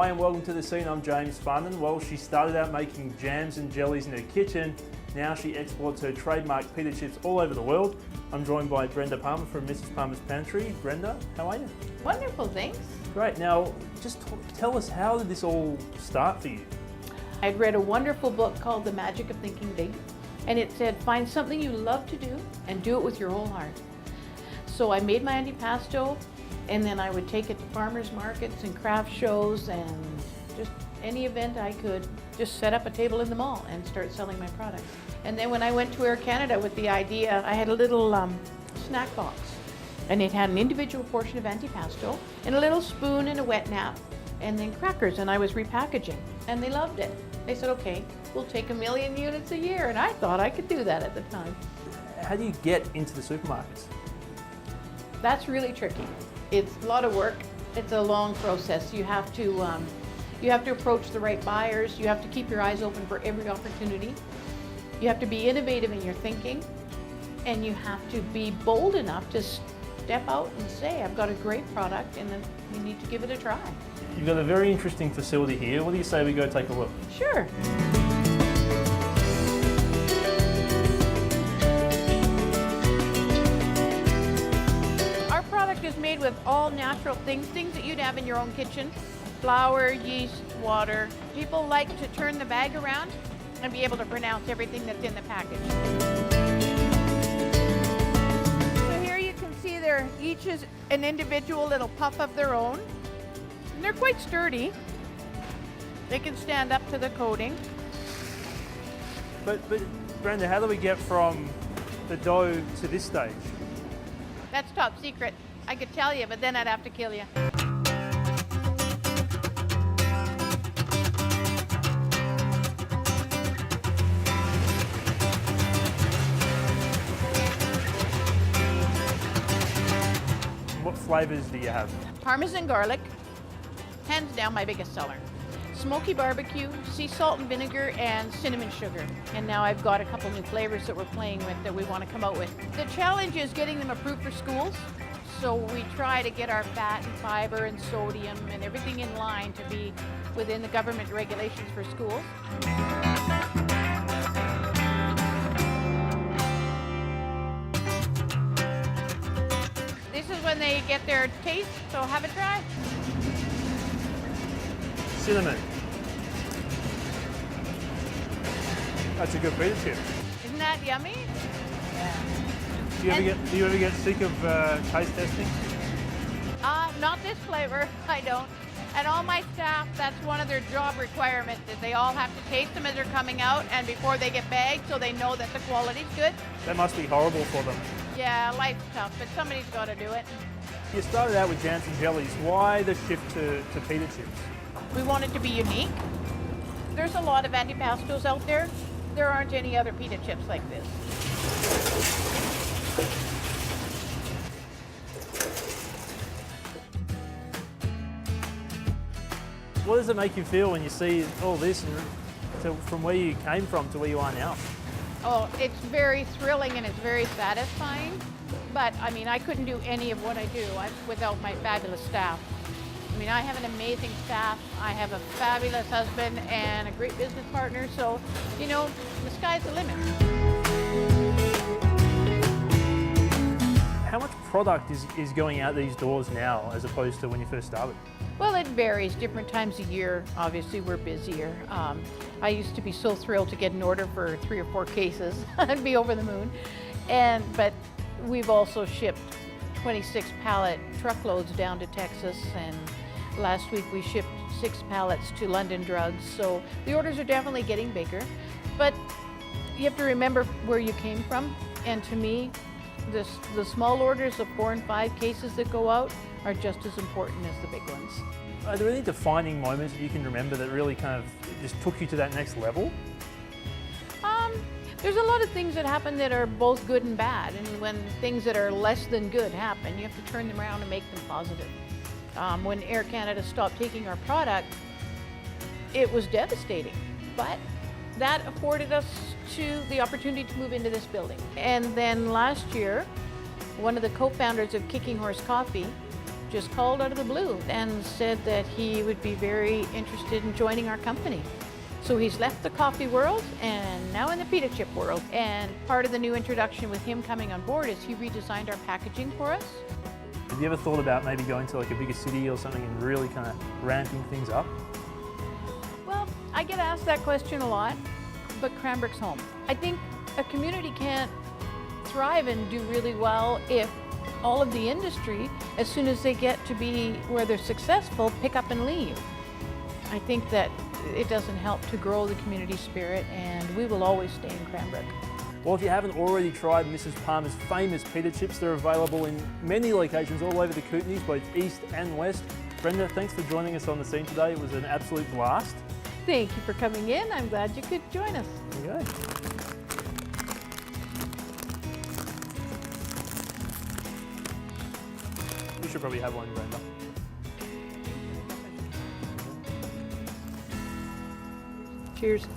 Hi and welcome to The Scene. I'm James Funden. Well, she started out making jams and jellies in her kitchen. Now she exports her trademark pita chips all over the world. I'm joined by Brenda Palmer from Mrs. Palmer's Pantry. Brenda, how are you? Wonderful, thanks. Great. Now, just tell us, how did this all start for you? I'd read a wonderful book called The Magic of Thinking Big, and it said, find something you love to do and do it with your whole heart. So I made my antipasto, and then I would take it to farmers markets and craft shows and just any event I could, just set up a table in the mall and start selling my products. And then when I went to Air Canada with the idea, I had a little snack box, and it had an individual portion of antipasto and a little spoon and a wet nap and then crackers, and I was repackaging, and they loved it. They said, okay, we'll take 1 million units a year, and I thought I could do that at the time. How do you get into the supermarkets? That's really tricky. It's a lot of work. It's a long process. You have to approach the right buyers. You have to keep your eyes open for every opportunity. You have to be innovative in your thinking, and you have to be bold enough to step out and say, I've got a great product, and then you need to give it a try. You've got a very interesting facility here. What do you say we go take a look? Sure. Our product is made with all natural things that you'd have in your own kitchen. Flour, yeast, water. People like to turn the bag around and be able to pronounce everything that's in the package. So here you can see they're each is an individual little puff of their own. And they're quite sturdy. They can stand up to the coating. But Brenda, how do we get from the dough to this stage? That's top secret. I could tell you, but then I'd have to kill you. What flavors do you have? Parmesan garlic, hands down my biggest seller. Smoky barbecue, sea salt and vinegar, and cinnamon sugar. And now I've got a couple new flavors that we're playing with that we want to come out with. The challenge is getting them approved for schools. So we try to get our fat and fiber and sodium and everything in line to be within the government regulations for schools. This is when they get their taste, so have a try. Cinnamon. That's a good pita chip. Isn't that yummy? Yeah. Do you ever get sick of taste testing? Not this flavor, I don't. And all my staff, that's one of their job requirements, is they all have to taste them as they're coming out and before they get bagged, so they know that the quality's good. That must be horrible for them. Yeah, life's tough, but somebody's got to do it. You started out with jams and jellies. Why the shift to pita chips? We want it to be unique. There's a lot of antipastos out there. There aren't any other pita chips like this. What does it make you feel when you see all this and from where you came from to where you are now? Oh, it's very thrilling and it's very satisfying. But I mean, I couldn't do any of what I do without my fabulous staff. I mean, I have an amazing staff. I have a fabulous husband and a great business partner. So, you know, the sky's the limit. How much product is going out these doors now as opposed to when you first started? Well, it varies. Different times a year, obviously, we're busier. I used to be so thrilled to get an order for 3 or 4 cases. I'd be over the moon. But we've also shipped 26 pallet truckloads down to Texas, and last week we shipped 6 pallets to London Drugs. So the orders are definitely getting bigger. But you have to remember where you came from. And to me, the small orders of 4 and 5 cases that go out are just as important as the big ones. Are there any defining moments that you can remember that really kind of just took you to that next level? There's a lot of things that happen that are both good and bad, and when things that are less than good happen, you have to turn them around and make them positive. When Air Canada stopped taking our product, it was devastating, but that afforded us the opportunity to move into this building. And then last year, one of the co-founders of Kicking Horse Coffee, just called out of the blue and said that he would be very interested in joining our company. So he's left the coffee world and now in the pita chip world. And part of the new introduction with him coming on board is he redesigned our packaging for us. Have you ever thought about maybe going to like a bigger city or something and really kind of ramping things up? Well, I get asked that question a lot, but Cranbrook's home. I think a community can't thrive and do really well if all of the industry, as soon as they get to be where they're successful, pick up and leave. I think that it doesn't help to grow the community spirit, and we will always stay in Cranbrook. Well, if you haven't already tried Mrs. Palmer's famous pita chips, they're available in many locations all over the Kootenays, both east and west. Brenda, thanks for joining us on the scene today. It was an absolute blast. Thank you for coming in. I'm glad you could join us. There you go. You should probably have one, Brenda. Cheers.